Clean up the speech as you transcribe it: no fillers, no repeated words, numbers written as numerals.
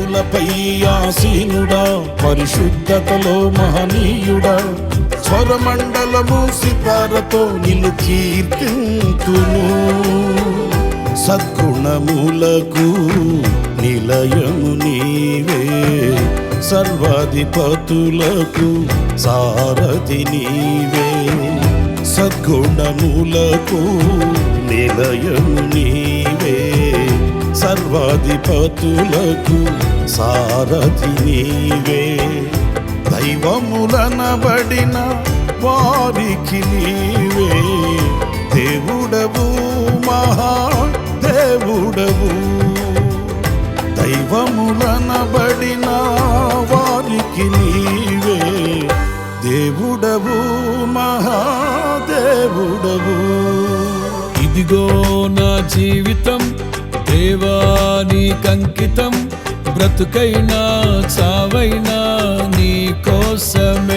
ఉన్నతులపై ఆసీనుడా, పరిశుద్ధతలో మహనీయుడా, స్వరమండలము సితారతో నిన్ను కీర్తింతును. సద్గుణములకు నిలయము నీవే, సర్వాధిపతులకు సారథి నీవే. సద్గుణములకు నిలయము నీవే, సర్వాధిపతులకు సారథి నీవే. దైవములనబడిన వారికి నీవే దేవుడవు, మహాదేవుడవు. దైవములనబడిన వారికి నీవే దేవుడవు, మహాదేవుడవు. ఇదిగో నా జీవితం దేవానికంకితం, బ్రతుకైనా చావైనా నీ కోసమే.